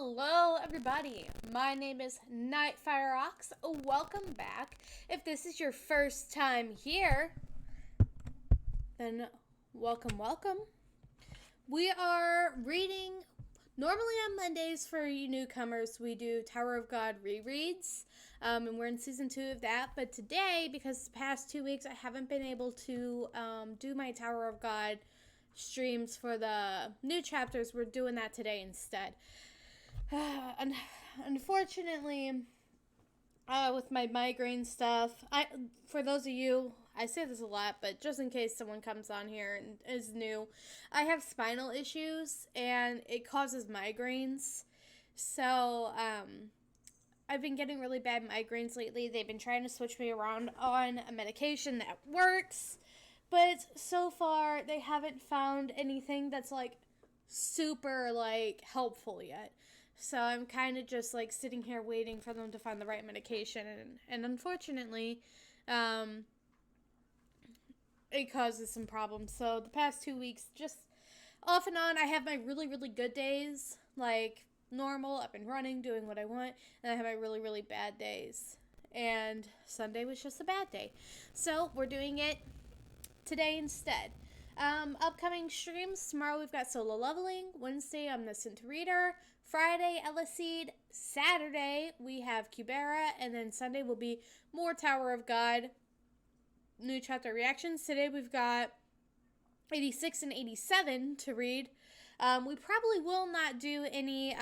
Hello everybody, my name is Nightfireox. Welcome back. If this is your first time here, then welcome. We are reading, normally on Mondays for you newcomers, we do Tower of God rereads, and we're in season 2 of that, but today, because the past 2 weeks I haven't been able to do my Tower of God streams for the new chapters, we're doing that today instead. Unfortunately, with my migraine stuff, for those of you, I say this a lot, but just in case someone comes on here and is new, I have spinal issues, and it causes migraines. So, I've been getting really bad migraines lately. They've been trying to switch me around on a medication that works, but so far, they haven't found anything that's, super, helpful yet. So I'm kind of just, sitting here waiting for them to find the right medication. And unfortunately, it causes some problems. So the past 2 weeks, just off and on, I have my really, really good days, normal, up and running, doing what I want. And I have my really, really bad days. And Sunday was just a bad day. So we're doing it today instead. Upcoming streams, tomorrow we've got solo leveling, Wednesday Omniscient reader, Friday Eleceed, Saturday we have Kubera, and then Sunday will be more Tower of God new chapter reactions. Today we've got 86 and 87 to read. We probably will not do any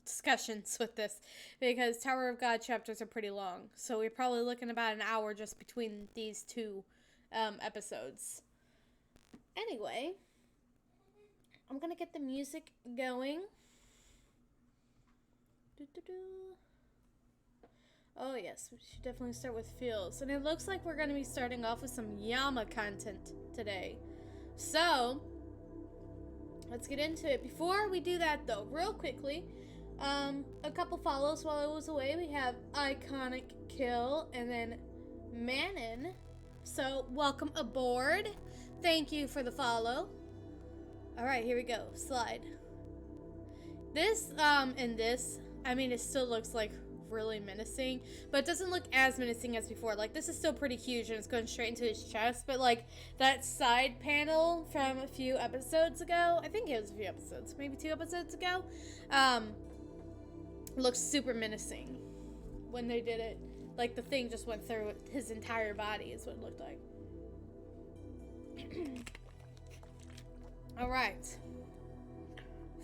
discussions with this because Tower of God chapters are pretty long, so we're probably looking about an hour just between these two episodes. Anyway, I'm gonna get the music going. Oh yes, we should definitely start with feels. And it looks like we're gonna be starting off with some Yama content today. So, let's get into it. Before we do that though, real quickly, a couple follows while I was away. We have Iconic Kill and then Manon. So, welcome aboard. Thank you for the follow. Alright, here we go. Slide. This, it still looks really menacing, but it doesn't look as menacing as before. This is still pretty huge and it's going straight into his chest, but that side panel from a few episodes ago, I think it was a few episodes, maybe 2 episodes ago, looks super menacing when they did it. The thing just went through his entire body is what it looked like. Alright.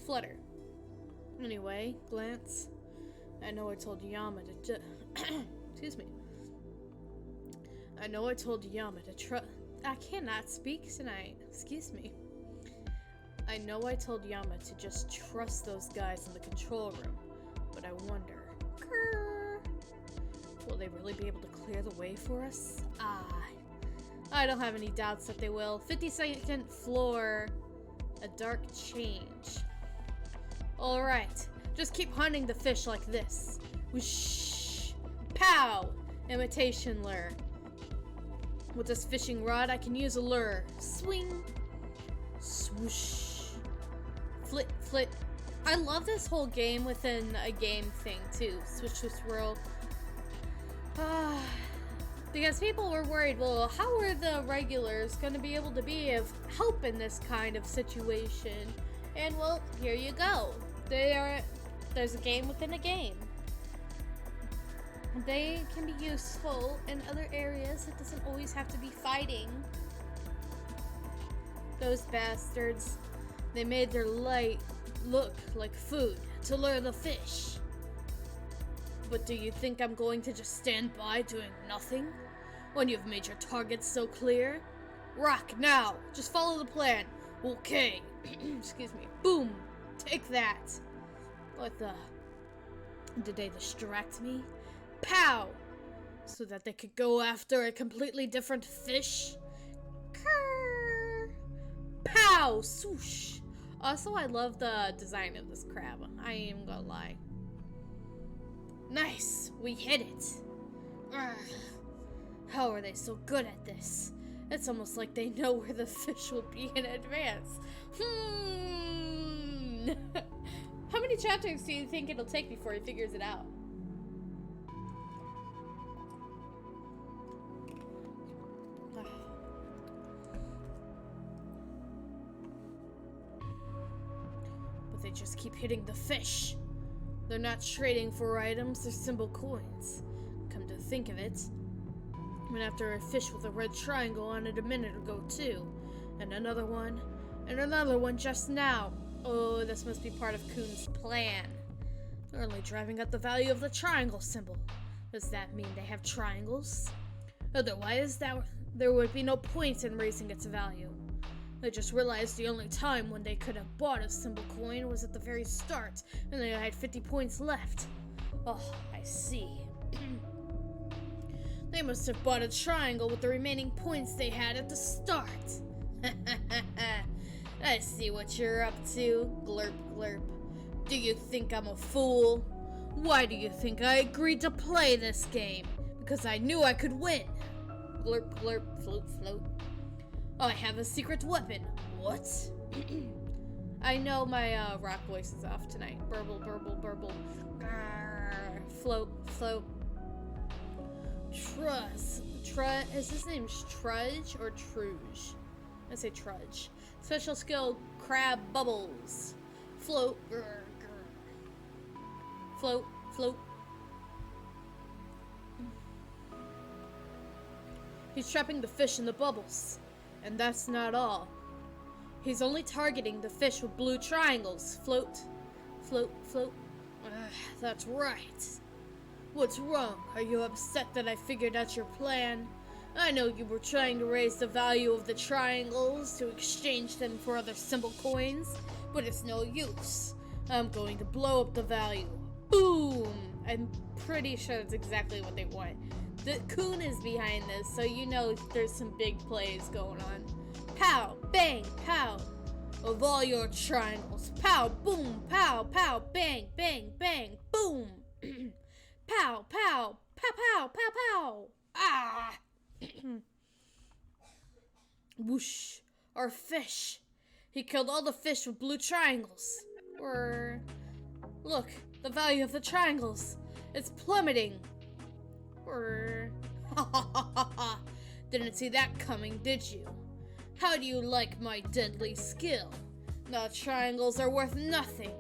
Flutter. Anyway, glance. I know I told Yama to excuse me. I know I told Yama to I cannot speak tonight. Excuse me. I know I told Yama to just trust those guys in the control room, but I wonder. Will they really be able to clear the way for us? I don't have any doubts that they will. 52nd floor. A dark change. Alright. Just keep hunting the fish like this. Whoosh. Pow! Imitation lure. With this fishing rod, I can use a lure. Swing. Swoosh. Flit, flit. I love this whole game within a game thing, too. Switch, swirl. Because people were worried, well, how are the regulars going to be able to be of help in this kind of situation? And, well, here you go. There's a game within a game. They can be useful in other areas. It doesn't always have to be fighting. Those bastards. They made their light look like food to lure the fish. But do you think I'm going to just stand by doing nothing? When you've made your targets so clear? Rock now! Just follow the plan! Okay! Excuse me. Boom! Take that! What the... Did they distract me? Pow! So that they could go after a completely different fish? Krrr! Pow! Swoosh! Also, I love the design of this crab. I ain't even gonna lie. Nice! We hit it! Ugh. How are they so good at this? It's almost like they know where the fish will be in advance. How many chapters do you think it'll take before he figures it out? But they just keep hitting the fish. They're not trading for items, they're symbol coins. Come to think of it, I went after a fish with a red triangle on it a minute ago too. And another one just now. Oh, this must be part of Coon's plan. They're only driving up the value of the triangle symbol. Does that mean they have triangles? Otherwise, there would be no point in raising its value. They just realized the only time when they could have bought a symbol coin was at the very start, and they had 50 points left. Oh, I see. They must have bought a triangle with the remaining points they had at the start. I see what you're up to, glurp glurp. Do you think I'm a fool? Why do you think I agreed to play this game? Because I knew I could win. Glurp glurp, float float. I have a secret weapon. What? I know my rock voice is off tonight. Burble, burble, burble. Grrr. Float, float. Is his name Trudge or Truge? I say Trudge. Special skill, crab bubbles. Float. Grrr, grrr. Float, float. He's trapping the fish in the bubbles. And that's not all. He's only targeting the fish with blue triangles. Float, float, float. That's right. What's wrong? Are you upset that I figured out your plan? I know you were trying to raise the value of the triangles to exchange them for other symbol coins, but it's no use. I'm going to blow up the value. Boom! I'm pretty sure that's exactly what they want. The Coon is behind this, so you know there's some big plays going on. Pow! Bang! Pow! Of all your triangles. Pow! Boom! Pow! Pow! Bang! Bang! Bang! Boom! Pow! Pow! Pow! Pow! Pow! Pow! Ah! Whoosh! Our fish! He killed all the fish with blue triangles. Or... Look! The value of the triangles! It's plummeting! Or... Ha ha ha ha ha! Didn't see that coming, did you? How do you like my deadly skill? Now triangles are worth nothing.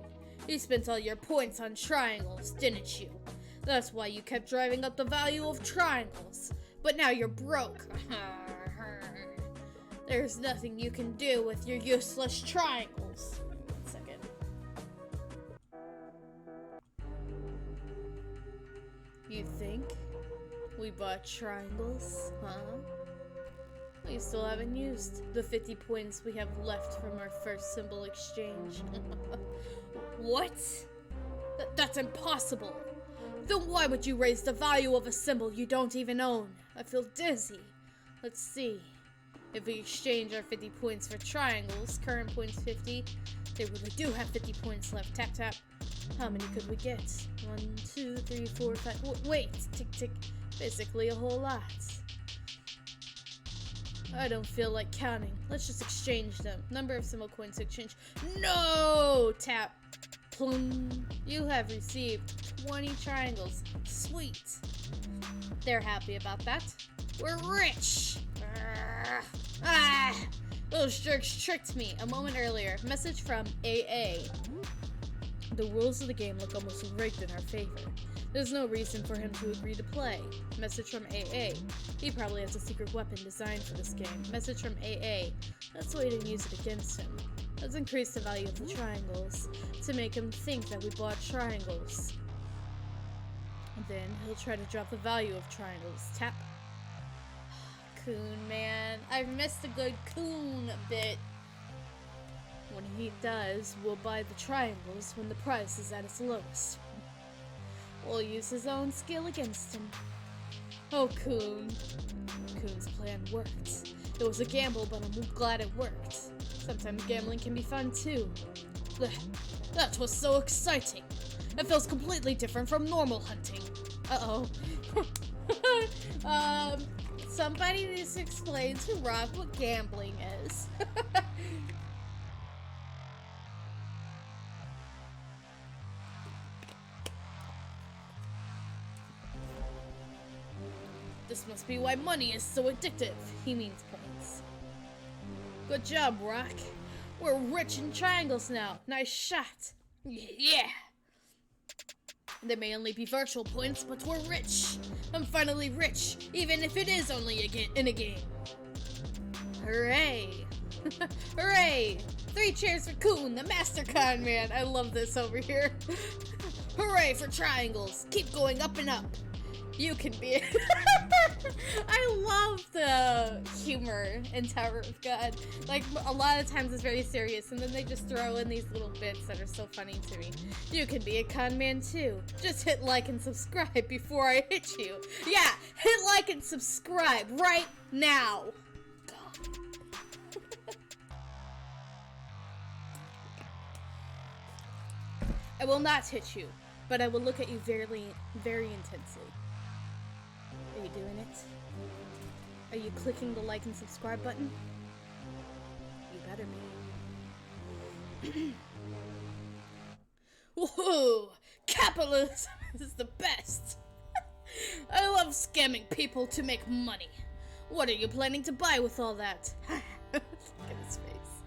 You spent all your points on triangles, didn't you? That's why you kept driving up the value of triangles. But now you're broke. There's nothing you can do with your useless triangles. 1 second. You think we bought triangles, huh? We still haven't used the 50 points we have left from our first symbol exchange. What? That's impossible. Then why would you raise the value of a symbol you don't even own? I feel dizzy. Let's see. If we exchange our 50 points for triangles, current points 50, they really do have 50 points left. Tap, tap. How many could we get? 1, 2, 3, 4, 5. Wait, tick, tick. Basically a whole lot. I don't feel like counting. Let's just exchange them. Number of symbol coins to exchange. No! Tap. Plum. You have received 20 triangles. Sweet. They're happy about that. We're rich. Ah! Those jerks tricked me a moment earlier. Message from AA. The rules of the game look almost rigged in our favor. There's no reason for him to agree to play. Message from AA. He probably has a secret weapon designed for this game. Message from AA. Let's wait and use it against him. Let's increase the value of the triangles to make him think that we bought triangles. And then he'll try to drop the value of triangles. Tap. Coon, man. I've missed a good Coon bit. When he does, we'll buy the triangles when the price is at its lowest. We'll use his own skill against him. Oh, Coon. Coon's plan worked. It was a gamble, but I'm glad it worked. Sometimes gambling can be fun, too. That was so exciting. It feels completely different from normal hunting. Uh-oh. Somebody needs to explain to Rob what gambling is. This must be why money is so addictive. He means points. Good job, Rock. We're rich in triangles now. Nice shot. Yeah. They may only be virtual points, but we're rich. I'm finally rich, even if it is only in a game. Hooray. Hooray. 3 cheers for Coon, the master con man. I love this over here. Hooray for triangles. Keep going up and up. You can be it. I love the humor in Tower of God. Like, a lot of times it's very serious, and then they just throw in these little bits that are so funny to me. You can be a con man too. Just hit like and subscribe before I hit you. Yeah, hit like and subscribe right now. I will not hit you, but I will look at you very, very intensely. Are you doing it? Are you clicking the like and subscribe button? You better be. Woohoo! Capitalism is the best! I love scamming people to make money. What are you planning to buy with all that? Look at his face.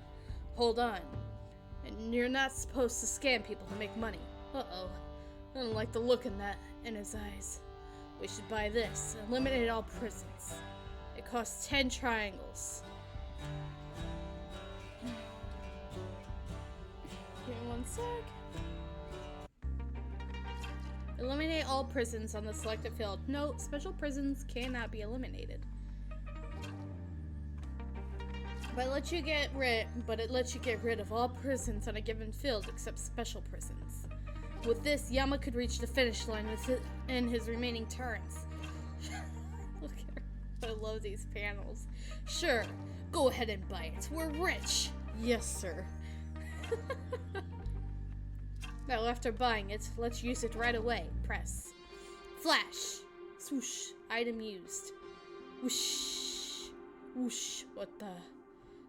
Hold on. And you're not supposed to scam people to make money. Uh-oh. I don't like the look in his eyes. We should buy this. Eliminate all prisons. It costs 10 triangles. Give me 1 sec. Eliminate all prisons on the selected field. No, special prisons cannot be eliminated. But it lets you get rid of all prisons on a given field except special prisons. With this, Yama could reach the finish line in his remaining turns. Look at her. I love these panels. Sure, go ahead and buy it. We're rich. Yes, sir. Now, after buying it, let's use it right away. Press. Flash. Swoosh. Item used. Whoosh. Whoosh. What the?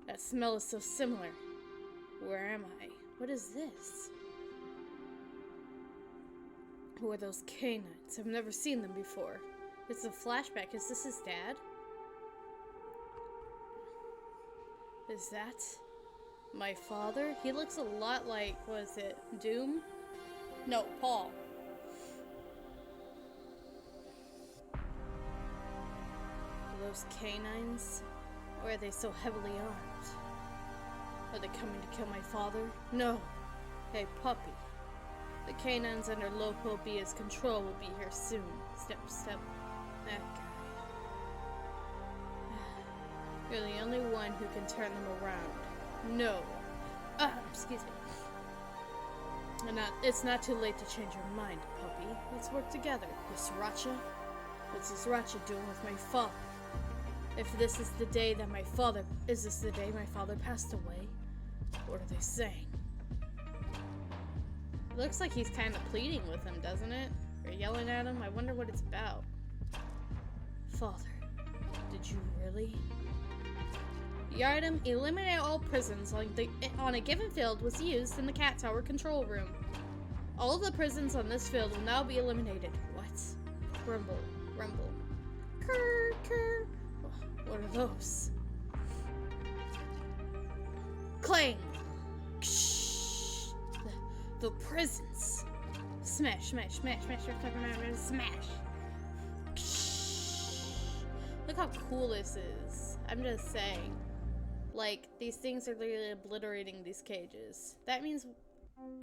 That smell is so similar. Where am I? What is this? Who are those canines? I've never seen them before. It's a flashback. Is this his dad? Is that my father? He looks a lot like, was it Doom? No, Paul. Are those canines? Or are they so heavily armed? Are they coming to kill my father? No. Hey, puppy. The canines under Loco Bia's control will be here soon. Step, step. That guy. You're the only one who can turn them around. No. Excuse me. It's not too late to change your mind, puppy. Let's work together. Yusracha? What's Yusracha doing with my father? If this is the day that is this the day my father passed away? What are they saying? It looks like he's kind of pleading with him, doesn't it? Or yelling at him? I wonder what it's about. Father, did you really? The item, eliminate all prisons on a given field, was used in the Cat Tower control room. All of the prisons on this field will now be eliminated. What? Rumble, rumble. Kurr, kurr. What are those? Clang! Ksh. The prisons. Smash, smash, smash, smash, smash, smash, smash. Ksh. Look how cool this is. I'm just saying. Like, these things are literally obliterating these cages. That means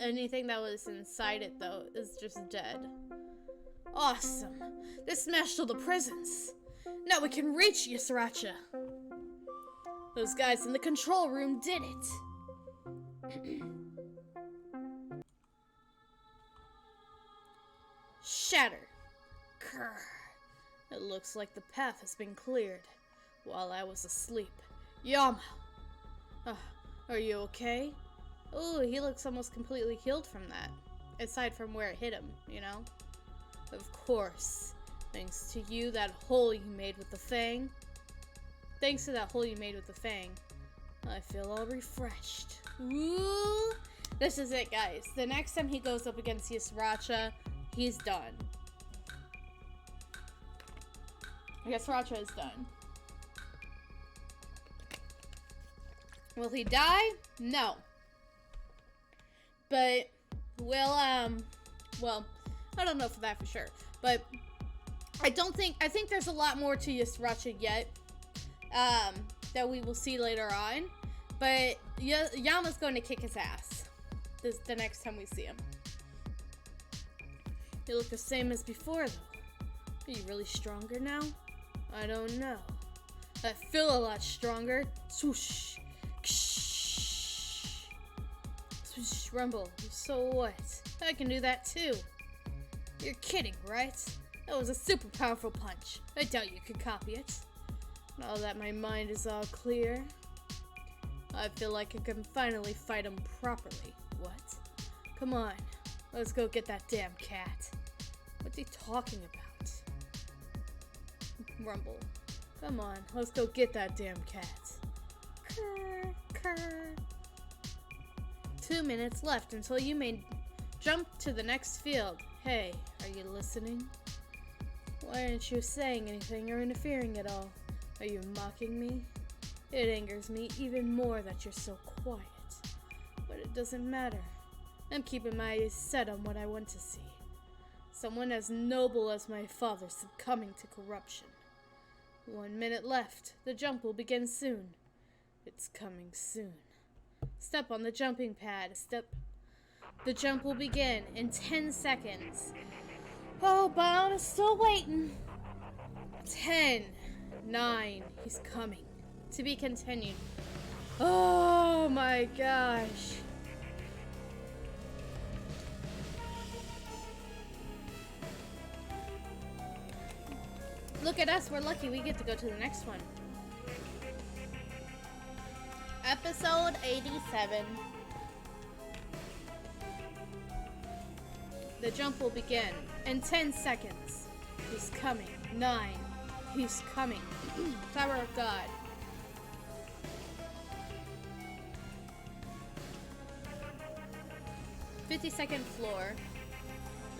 anything that was inside it, though, is just dead. Awesome. They smashed all the prisons. Now we can reach Yusracha. Those guys in the control room did it. Shatter. Krr. It looks like the path has been cleared while I was asleep. Yama. Are you okay? Oh, he looks almost completely healed from that. Aside from where it hit him, you know? Of course. Thanks to you, that hole you made with the fang. Thanks to that hole you made with the fang, I feel all refreshed. Woo! This is it, guys. The next time he goes up against Yusracha, he's done. I guess Sriracha is done. Will he die? No. But will well, I don't know for that for sure. But I think there's a lot more to Sriracha yet. That we will see later on. But Yama's going to kick his ass the next time we see him. You look the same as before, though. Are you really stronger now? I don't know. I feel a lot stronger. Swoosh. Ksh. Swoosh, rumble. So what? I can do that too. You're kidding, right? That was a super powerful punch. I doubt you could copy it. Now that my mind is all clear, I feel like I can finally fight him properly. What? Come on, let's go get that damn cat. What's he talking about? Rumble. Come on, let's go get that damn cat. Krr, krr. 2 minutes left until you may jump to the next field. Hey, are you listening? Why aren't you saying anything or interfering at all? Are you mocking me? It angers me even more that you're so quiet. But it doesn't matter. I'm keeping my eyes set on what I want to see. Someone as noble as my father succumbing to corruption. 1 minute left. The jump will begin soon. It's coming soon. Step on the jumping pad. The jump will begin in 10 seconds. Oh, Bound is still waiting. 10, 9, he's coming. To be continued. Oh my gosh. Look at us, we're lucky we get to go to the next one. Episode 87. The jump will begin in 10 seconds. He's coming. 9. He's coming. Tower of God. "50-second floor.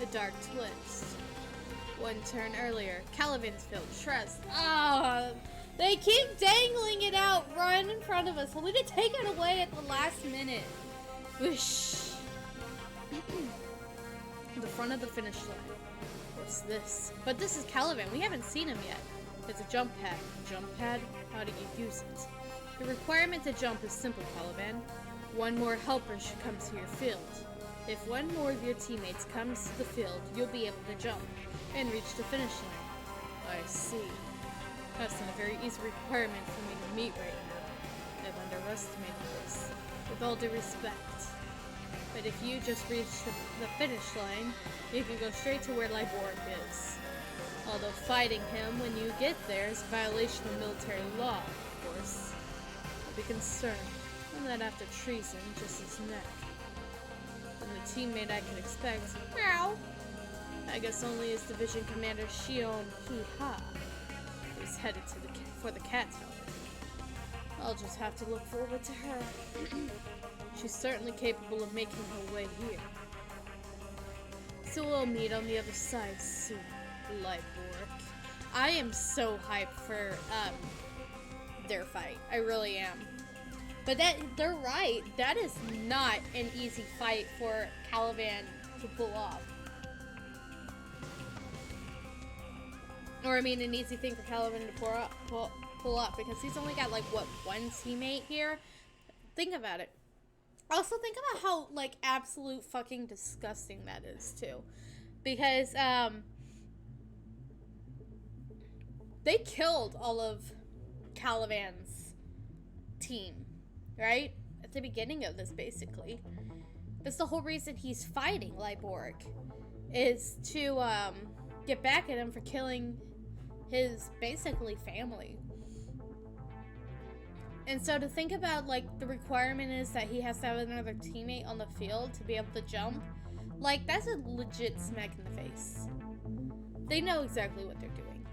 The dark twist. 1 turn earlier. Caliban's field. Trust. Ah, they keep dangling it out right in front of us. So we did take it away at the last minute. Whoosh. The front of the finish line. What's this? But this is Caliban. We haven't seen him yet. It's a jump pad. Jump pad? How do you use it? The requirement to jump is simple, Caliban. 1 more helper should come to your field. If 1 more of your teammates comes to the field, you'll be able to jump and reach the finish line. I see. That's not a very easy requirement for me to meet right now. I've underestimated this, with all due respect. But if you just reach the finish line, you can go straight to where Liboric is. Although fighting him when you get there is a violation of military law, of course. I'll be concerned. I'm not after treason, just his neck. And the teammate I can expect, meow. I guess only his division commander Shion Hee-ha, who's headed for the cat tower. I'll just have to look forward to her. She's certainly capable of making her way here. So we'll meet on the other side soon, Liboric. I am so hyped for their fight. I really am. But they're right. That is not an easy fight for Caliban to pull off. Or I mean, an easy thing for Caliban to pull off, because he's only got like what, 1 teammate here. Think about it. Also, think about how like absolute fucking disgusting that is too, because they killed all of Caliban's team, right? At the beginning of this, basically. That's the whole reason he's fighting Liboric, is to get back at him for killing his basically family. And so to think about like the requirement is that he has to have another teammate on the field to be able to jump, like that's a legit smack in the face. They know exactly what they're doing.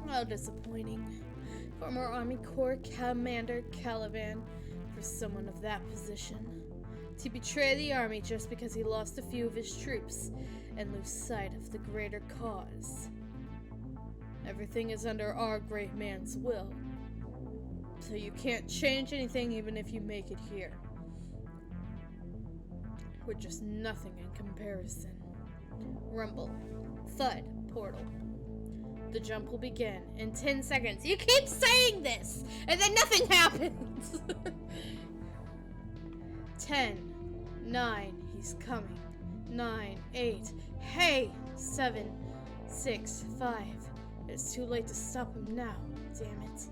Oh, disappointing. Former Army Corps Commander Caliban, for someone of that position. To betray the army just because he lost a few of his troops and lose sight of the greater cause. Everything is under our great man's will, so you can't change anything even if you make it here. We're just nothing in comparison. Rumble. Thud. Portal. The jump will begin in 10 seconds. You keep saying this, and then nothing happens. 10, 9, he's coming. 9, 8, hey! 7, 6, 5. It's too late to stop him now. Damn it.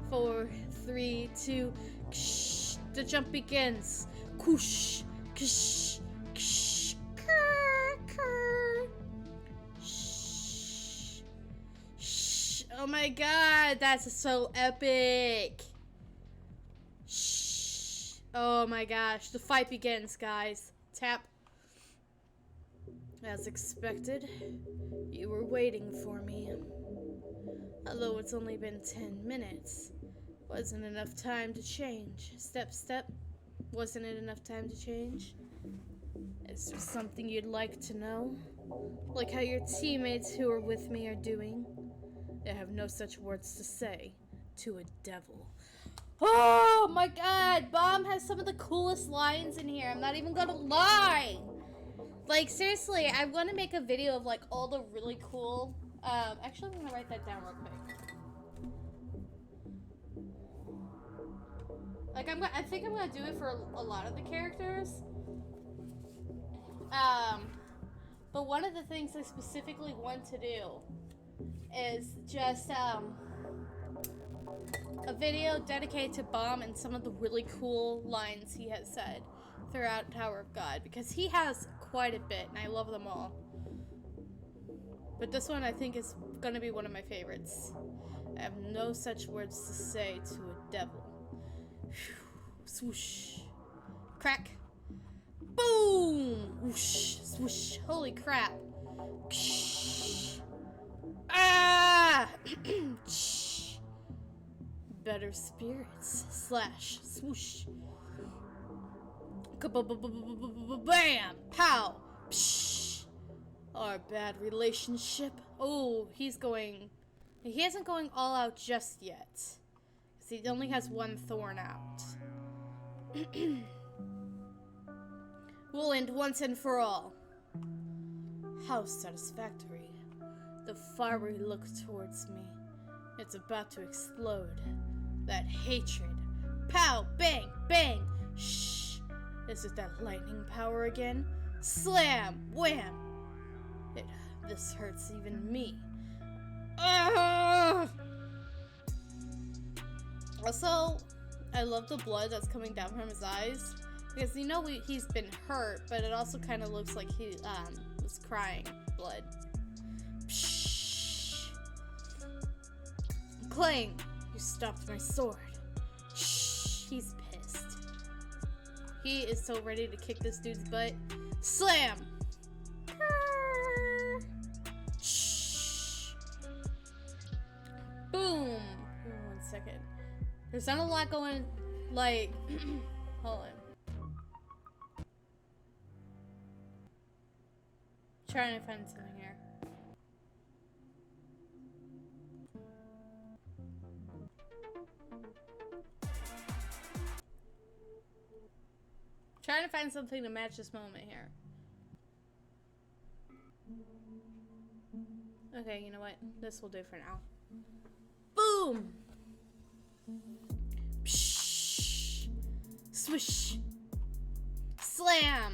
4, 3, 2, ksh. The jump begins. Koosh, ksh, ksh, krr, krr. Shh. Shh. Oh my god, that's so epic. Shh. Oh my gosh, the fight begins, guys. Tap. As expected, you were waiting for me. Although it's only been 10 minutes, wasn't enough time to change. Step, step. Wasn't it enough time to change? Is there something you'd like to know? Like how your teammates who are with me are doing? They have no such words to say to a devil. Oh my god, Bomb has some of the coolest lines in here. I'm not even gonna lie. Like, seriously, I want to make a video of, like, all the really cool, actually, I'm going to write that down real quick. Like, I think I'm going to do it for a lot of the characters. But one of the things I specifically want to do is just, a video dedicated to Bomb and some of the really cool lines he has said throughout Tower of God, because he has quite a bit, and I love them all. But this one I think is gonna be one of my favorites. I have no such words to say to a devil. Whew. Swoosh. Crack. Boom! Whoosh. Swoosh. Holy crap. Ksh. Ah! Better spirits. Slash. Swoosh. Bam! Pow! Psh! Our bad relationship. Oh, he isn't going all out just yet. Because he only has one thorn out. We'll end once and for all. How satisfactory. The fiery look towards me. It's about to explode. That hatred. Pow! Bang! Bang! Shh! Is it that lightning power again? Slam! Wham! This hurts even me. Also, I love the blood that's coming down from his eyes. Because you know he's been hurt, but it also kind of looks like he was crying blood. Psh. Clang! You stopped my sword. Shh! He's pissed. He is so ready to kick this dude's butt. Slam! Shh. Boom! 1 second. There's not a lot going, like, hold on. Trying to find something here. Trying to find something to match this moment here. Okay, you know what? This will do for now. Boom! Psh! Swish! Slam!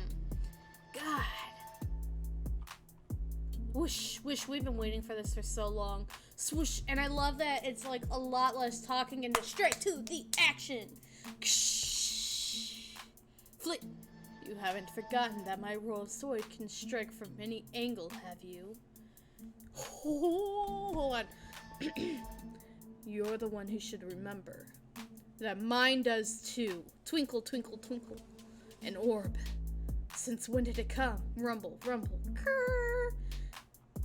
God. Whoosh, whoosh, we've been waiting for this for so long. Swoosh, and I love that it's like a lot less talking and just straight to the action. Flit. You haven't forgotten that my royal sword can strike from any angle, have you? Hold on. You're the one who should remember that mine does too. Twinkle, twinkle, twinkle. An orb. Since when did it come? Rumble, rumble. Krrr.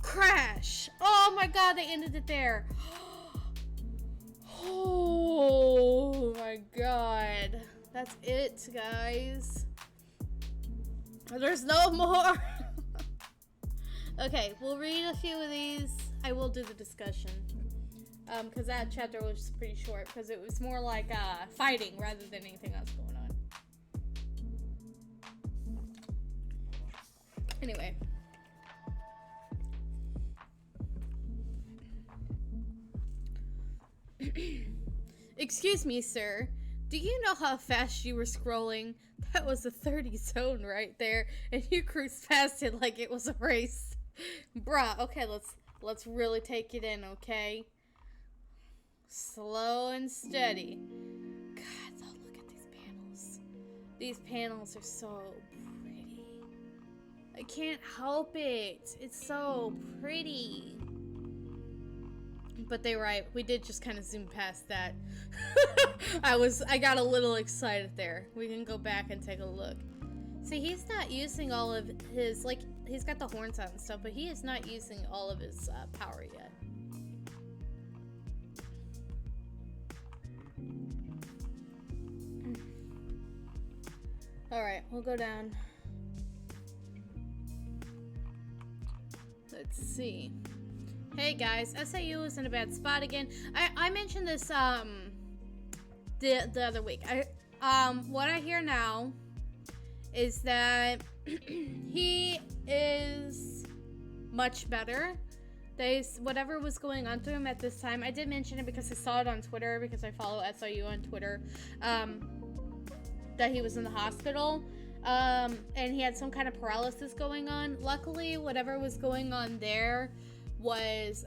Crash. Oh my god, they ended it there. Oh my god. That's it, guys. There's no more. Okay, we'll read a few of these. I will do the discussion. Because that chapter was pretty short, because it was more like fighting rather than anything else going on. Anyway. Excuse me, sir. Do you know how fast you were scrolling? That was a 30 zone right there, and you cruised past it like it was a race. Bruh, okay, let's really take it in, okay? Slow and steady. God, oh, look at these panels. These panels are so pretty. I can't help it. It's so pretty. But they were right. We did just kind of zoom past that. I got a little excited there. We can go back and take a look. See, he's not using all of his, like, he's got the horns out and stuff, but he is not using all of his power yet. Alright, we'll go down. Let's see. Hey guys, SIU is in a bad spot again. I mentioned this the other week. What I hear now is that he is much better. Whatever was going on to him at this time, I did mention it because I saw it on Twitter, because I follow SIU on Twitter, that he was in the hospital, and he had some kind of paralysis going on. Luckily, whatever was going on there was,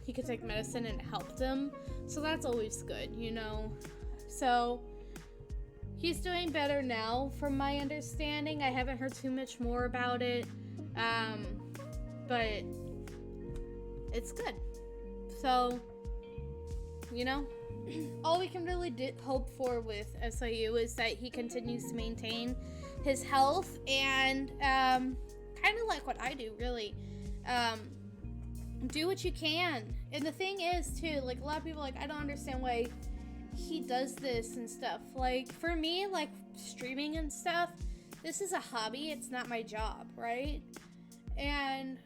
he could take medicine and it helped him, so that's always good, you know. So he's doing better now, from my understanding. I haven't heard too much more about it, but it's good. So, you know, all we can really hope for with SIU is that he continues to maintain his health, and kind of like what I do, really. Do what you can. And the thing is, too, like, a lot of people are like, I don't understand why he does this and stuff. Like, for me, like, streaming and stuff, this is a hobby. It's not my job, right? And,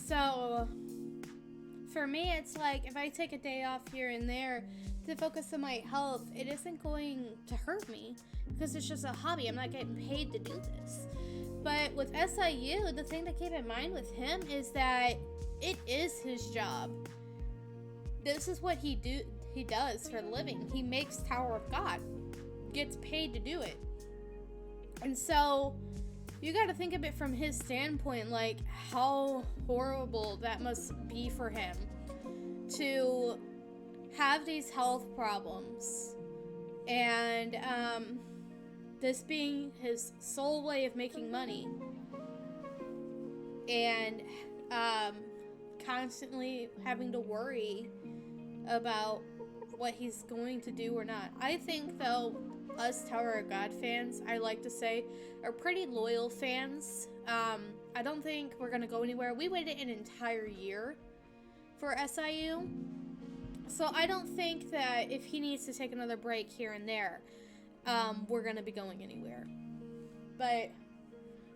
so for me, it's like, if I take a day off here and there to focus on my health, it isn't going to hurt me, because it's just a hobby. I'm not getting paid to do this. But with SIU, the thing to keep in mind with him is that it is his job. This is what he does for a living. He makes Tower of God, gets paid to do it. And so you got to think of it from his standpoint, like how horrible that must be for him to have these health problems, and this being his sole way of making money, and constantly having to worry about what he's going to do or not. I think, though, us Tower of God fans, I like to say, are pretty loyal fans. I don't think we're gonna go anywhere. We waited an entire year for SIU, so I don't think that if he needs to take another break here and there, we're gonna be going anywhere. But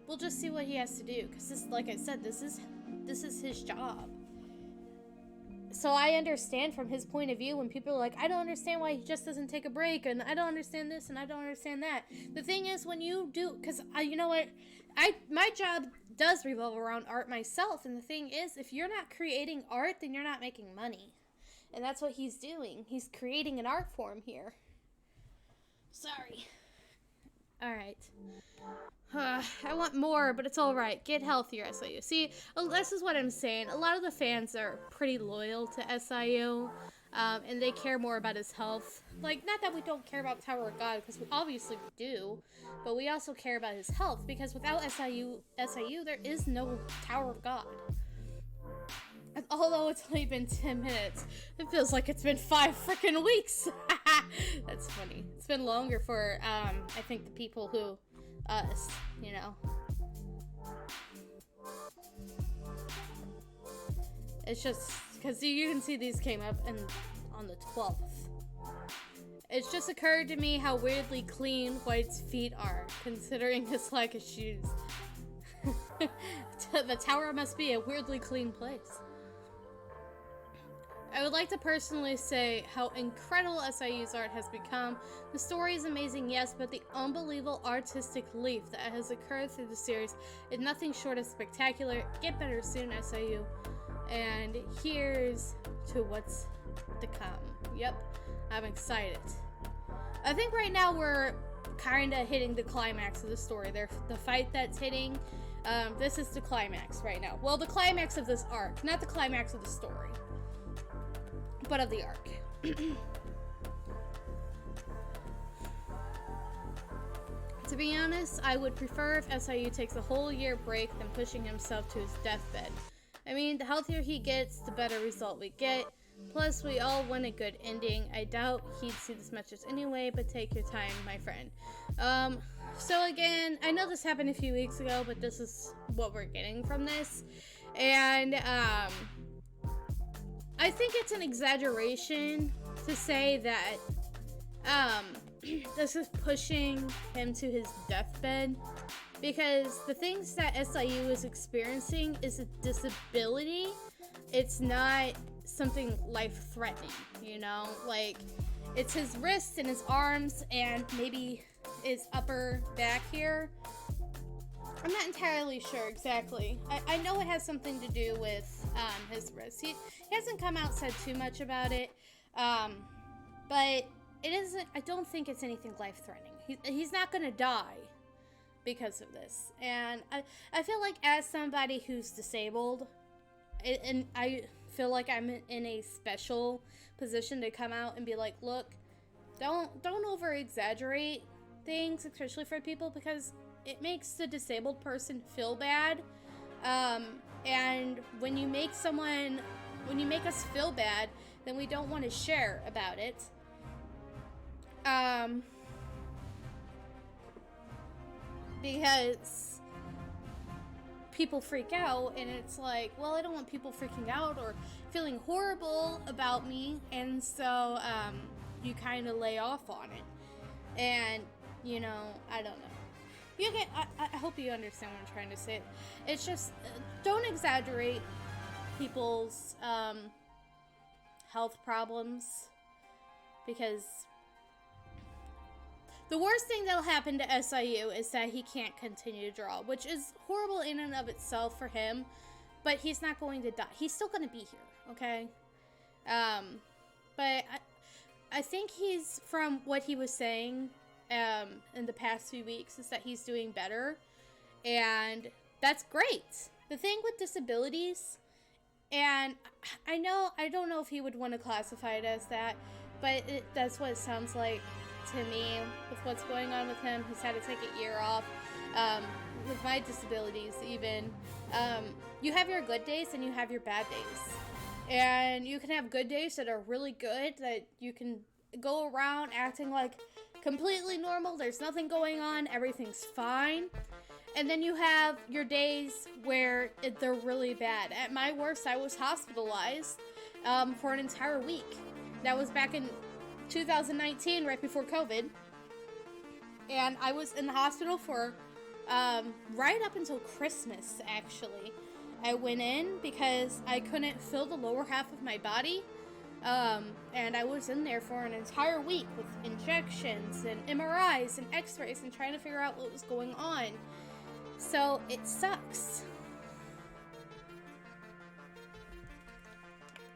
we'll just see what he has to do, because this, like I said, this is his job. So I understand from his point of view when people are like, I don't understand why he just doesn't take a break, and I don't understand this, and I don't understand that. The thing is, when you do, because you know what, my job does revolve around art myself, and the thing is, if you're not creating art, then you're not making money. And that's what he's doing. He's creating an art form here. Sorry. Alright. I want more, but it's alright. Get healthier, SIU. See, this is what I'm saying. A lot of the fans are pretty loyal to SIU, and they care more about his health. Like, not that we don't care about Tower of God, because obviously we do, but we also care about his health, because without SIU, there is no Tower of God. And although it's only been 10 minutes, it feels like it's been 5 freaking weeks. That's funny. It's been longer for, I think, the people who, us, you know. It's just, because you can see these came up on the 12th. It's just occurred to me how weirdly clean White's feet are, considering his lack of shoes. The tower must be a weirdly clean place. I would like to personally say how incredible SIU's art has become. The story is amazing, yes, but the unbelievable artistic leap that has occurred through the series is nothing short of spectacular. Get better soon, SIU. And here's to what's to come. Yep, I'm excited. I think right now we're kind of hitting the climax of the story. The fight that's hitting, this is the climax right now. Well, the climax of this arc, not the climax of the story, but of the arc. To be honest, I would prefer if SIU takes a whole year break than pushing himself to his deathbed. I mean, the healthier he gets, the better result we get. Plus, we all want a good ending. I doubt he'd see this message anyway, but take your time, my friend. So again, I know this happened a few weeks ago, but this is what we're getting from this. And, I think it's an exaggeration to say that, this is pushing him to his deathbed, because the things that SIU is experiencing is a disability. It's not something life-threatening, you know? Like, it's his wrists and his arms and maybe his upper back here. I'm not entirely sure exactly. I know it has something to do with his wrists. He hasn't come out said too much about it, but it isn't. I don't think it's anything life-threatening. He's not gonna die because of this. And I feel like as somebody who's disabled, and I feel like I'm in a special position to come out and be like, look, don't over exaggerate things, especially for people, because it makes the disabled person feel bad. And when you make us feel bad, then we don't want to share about it. Because people freak out, and it's like, well, I don't want people freaking out or feeling horrible about me, and so you kind of lay off on it. And, you know, I don't know. You get. I hope you understand what I'm trying to say. It's just, don't exaggerate people's health problems, because the worst thing that'll happen to SIU is that he can't continue to draw, which is horrible in and of itself for him, but he's not going to die. He's still going to be here, okay? But I think he's, from what he was saying in the past few weeks, is that he's doing better, and that's great. The thing with disabilities, and I don't know if he would want to classify it as that, but that's what it sounds like to me with what's going on with him. He's had to take a year off. With my disabilities even, you have your good days and you have your bad days. And you can have good days that are really good, that you can go around acting like completely normal, there's nothing going on, everything's fine. And then you have your days where they're really bad. At my worst, I was hospitalized for an entire week. That was back in 2019, right before COVID, and I was in the hospital for right up until Christmas, actually. I went in because I couldn't feel the lower half of my body, and I was in there for an entire week with injections and MRIs and x-rays and trying to figure out what was going on. So it sucks,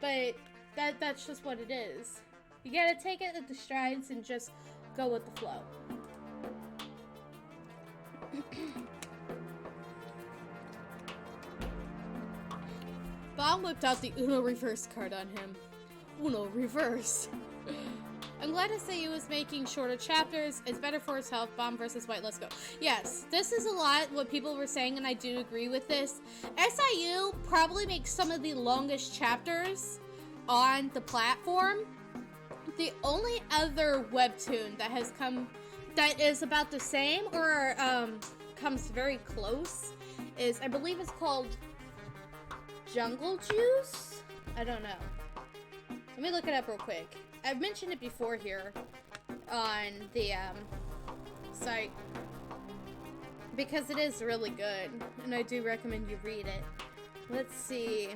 but that's just what it is. You gotta take it at the strides and just go with the flow. Bob whipped out the Uno Reverse card on him. Uno Reverse. I'm glad to say he was making shorter chapters. It's better for his health. Bomb versus White. Let's go. Yes, this is a lot what people were saying, and I do agree with this. SIU probably makes some of the longest chapters on the platform. The only other webtoon that has come that is about the same or comes very close is, I believe it's called Jungle Juice? I don't know. Let me look it up real quick. I've mentioned it before here on the site. because it is really good, and I do recommend you read it. Let's see.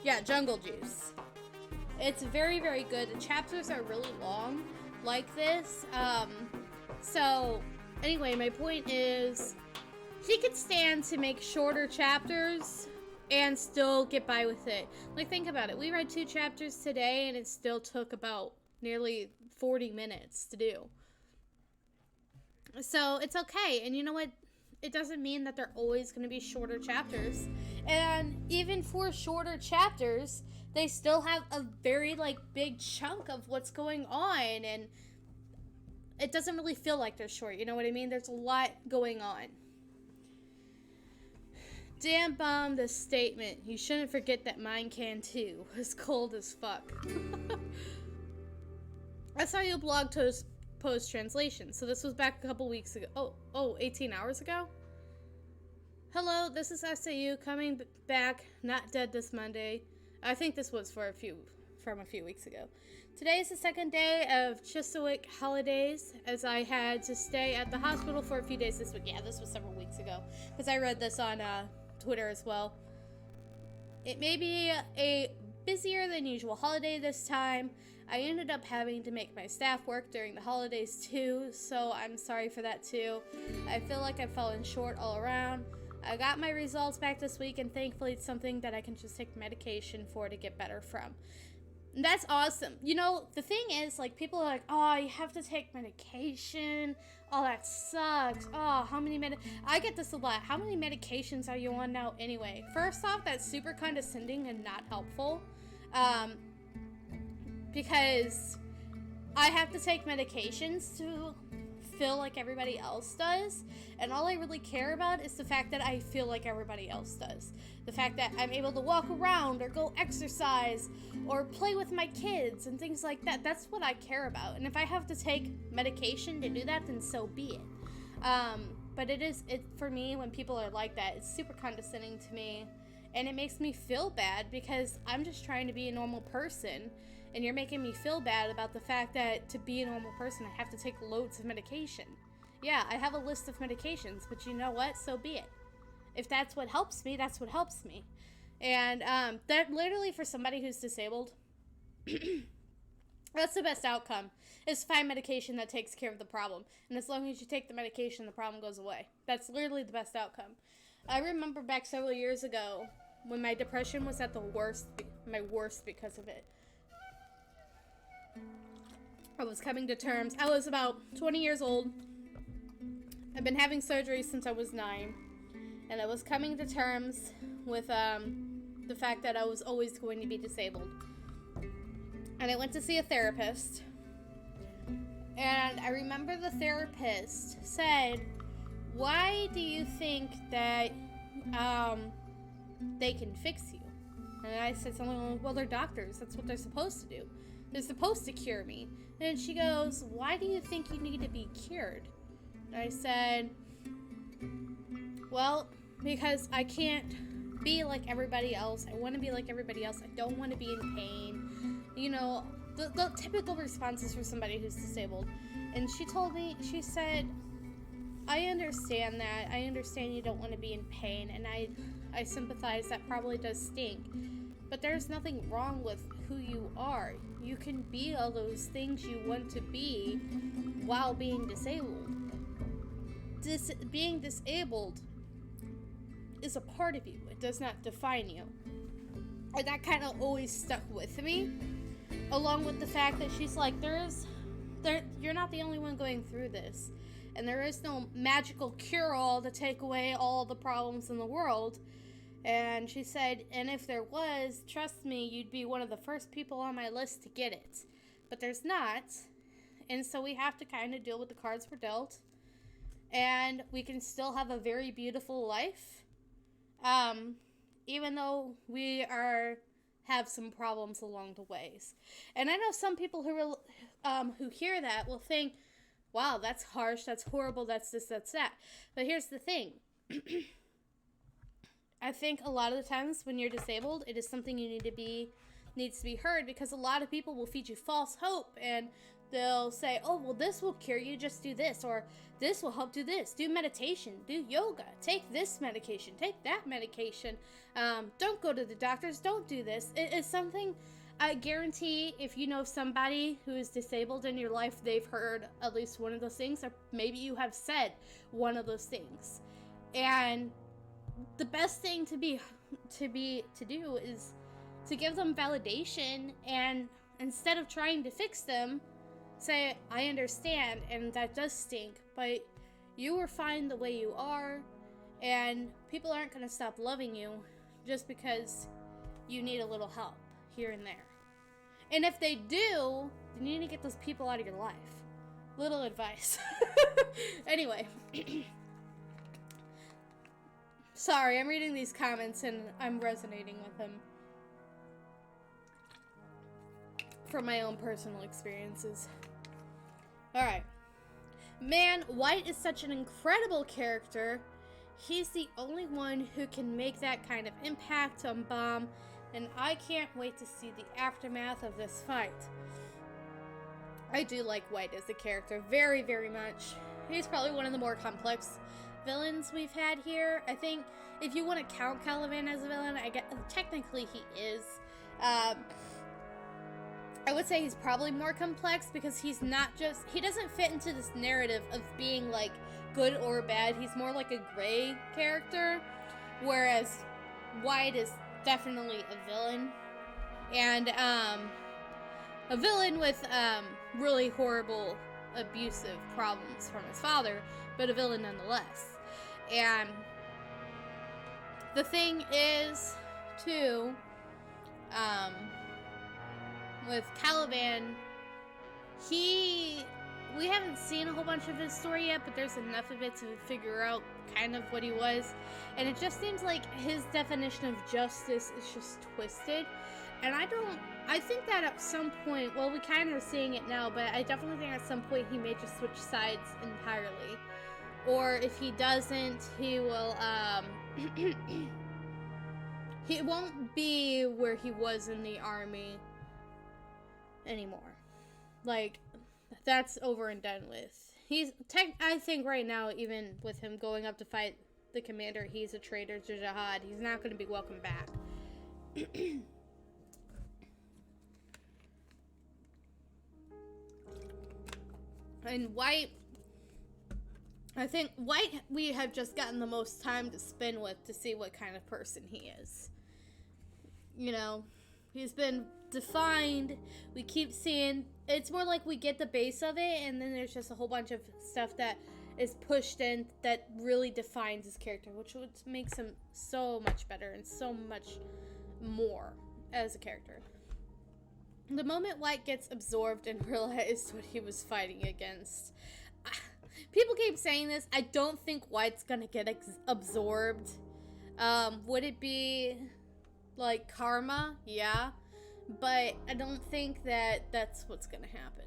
Yeah, Jungle Juice. It's very, very good. The chapters are really long, like this. So, anyway, my point is, she could stand to make shorter chapters and still get by with it. Like, think about it. We read 2 chapters today, and it still took about nearly 40 minutes to do. So, it's okay. And you know what? It doesn't mean that they're always going to be shorter chapters. And even for shorter chapters, they still have a very, like, big chunk of what's going on. And it doesn't really feel like they're short. You know what I mean? There's a lot going on. Damn bomb this statement. You shouldn't forget that mine can too. It's cold as fuck. I saw your blog post translation. So this was back a couple weeks ago. 18 hours ago? Hello, this is SAU coming back, not dead this Monday. I think this was from a few weeks ago. Today is the second day of Chiswick holidays, as I had to stay at the hospital for a few days this week. Yeah, this was several weeks ago, because I read this on Twitter as well. It may be a busier than usual holiday this time. I ended up having to make my staff work during the holidays too, so I'm sorry for that too. I feel like I've fallen short all around. I got my results back this week, and thankfully it's something that I can just take medication for to get better from. And that's awesome. You know, the thing is, like, people are like, oh, you have to take medication. Oh, that sucks. Oh, how many I get this a lot. How many medications are you on now anyway? First off, that's super condescending and not helpful. Because I have to take medications to feel like everybody else does, and all I really care about is the fact that I feel like everybody else does. The fact that I'm able to walk around or go exercise or play with my kids and things like that. That's what I care about. And if I have to take medication to do that, then so be it. But it for me, when people are like that, it's super condescending to me, and it makes me feel bad because I'm just trying to be a normal person. And you're making me feel bad about the fact that to be a normal person, I have to take loads of medication. Yeah, I have a list of medications, but you know what? So be it. If that's what helps me, that's what helps me. And that literally, for somebody who's disabled, that's the best outcome, is find medication that takes care of the problem. And as long as you take the medication, the problem goes away. That's literally the best outcome. I remember back several years ago when my depression was at my worst because of it. I was coming to terms. I was about 20 years old. I've been having surgery since I was 9. And I was coming to terms with the fact that I was always going to be disabled. And I went to see a therapist. And I remember the therapist said, why do you think that they can fix you? And I said something like, well, they're doctors. That's what they're supposed to do. They're supposed to cure me. And she goes, why do you think you need to be cured? And I said, well, because I can't be like everybody else. I want to be like everybody else. I don't want to be in pain. You know, the typical responses for somebody who's disabled. And she told me, she said, I understand that. I understand you don't want to be in pain. And I sympathize. That probably does stink. But there's nothing wrong with who you are. You can be all those things you want to be while being disabled. Being disabled is a part of you. It does not define you. And that kind of always stuck with me, along with the fact that she's like, you're not the only one going through this. And there is no magical cure-all to take away all the problems in the world. And she said, and if there was, trust me, you'd be one of the first people on my list to get it. But there's not. And so we have to kind of deal with the cards we're dealt. And we can still have a very beautiful life. Even though we have some problems along the ways. And I know some people who hear that will think, wow, that's harsh, that's horrible, that's this, that's that. But here's the thing. I think a lot of the times when you're disabled, it is something needs to be heard, because a lot of people will feed you false hope and they'll say, oh, well, this will cure you, just do this, or this will help do this, do meditation, do yoga, take this medication, take that medication, don't go to the doctors, don't do this. It is something, I guarantee, if you know somebody who is disabled in your life, they've heard at least one of those things, or maybe you have said one of those things. And the best thing to do is to give them validation, and instead of trying to fix them, say, I understand, and that does stink, but you are fine the way you are, and people aren't going to stop loving you just because you need a little help here and there. And if they do, then you need to get those people out of your life. Little advice. Anyway. Sorry, I'm reading these comments and I'm resonating with them from my own personal experiences. Alright. Man, White is such an incredible character. He's the only one who can make that kind of impact on Bomb, and I can't wait to see the aftermath of this fight. I do like White as a character very, very much. He's probably one of the more complex villains we've had here. I think if you want to count Caliban as a villain, I guess technically he is. I would say he's probably more complex because he doesn't fit into this narrative of being like good or bad. He's more like a gray character, whereas White is definitely a villain, and a villain with really horrible abusive problems from his father, but a villain nonetheless. And the thing is, too, with Caliban, we haven't seen a whole bunch of his story yet, but there's enough of it to figure out kind of what he was, and it just seems like his definition of justice is just twisted, and I think that at some point, well, we kind of are seeing it now, but I definitely think at some point he may just switch sides entirely, or if he doesn't, he will, he won't be where he was in the army anymore. Like, that's over and done with. I think right now, even with him going up to fight the commander, he's a traitor to Jihad. He's not going to be welcome back. And White, I think White we have just gotten the most time to spend with to see what kind of person he is. You know, he's been defined. We keep seeing, it's more like we get the base of it, and then there's just a whole bunch of stuff that is pushed in that really defines his character, which makes him so much better and so much more as a character. The moment White gets absorbed and realized what he was fighting against, people keep saying this, I don't think White's gonna get absorbed. Would it be like karma? Yeah. But I don't think that that's what's gonna happen.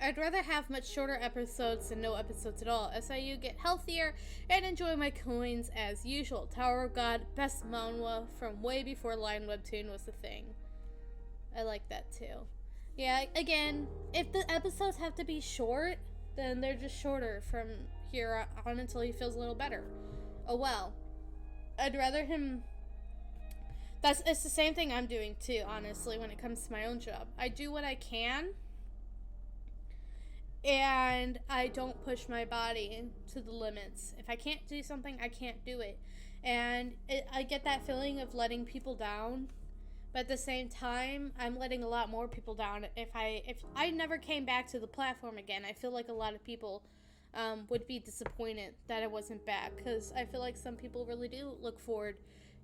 I'd rather have much shorter episodes than no episodes at all. SIU, get healthier and enjoy my coins as usual. Tower of God, best manhwa from way before Line Webtoon was a thing. I like that too. Yeah, again, if the episodes have to be short, then they're just shorter from here on until he feels a little better. Oh well. I'd rather him... It's the same thing I'm doing too, honestly, when it comes to my own job. I do what I can, and I don't push my body to the limits. If I can't do something, I can't do it. And I get that feeling of letting people down, but at the same time, I'm letting a lot more people down. If I never came back to the platform again, I feel like a lot of people would be disappointed that I wasn't back, because I feel like some people really do look forward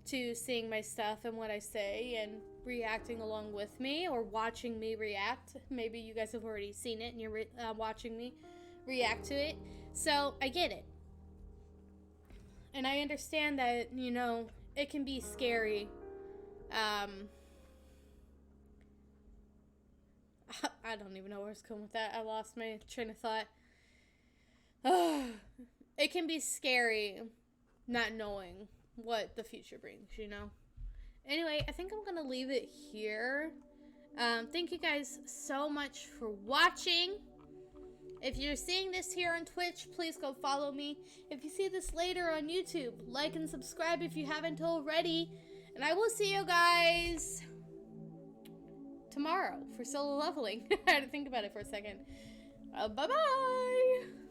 to seeing my stuff and what I say and reacting along with me, or watching me react. Maybe you guys have already seen it and you're watching me react to it. So I get it. And I understand that, you know, it can be scary. I don't even know where I was going with that. I lost my train of thought. It can be scary not knowing what the future brings, you know? Anyway, I think I'm gonna leave it here. Thank you guys so much for watching. If you're seeing this here on Twitch, please go follow me. If you see this later on YouTube, like and subscribe if you haven't already. And I will see you guys tomorrow for solo leveling. I had to think about it for a second. Bye-bye!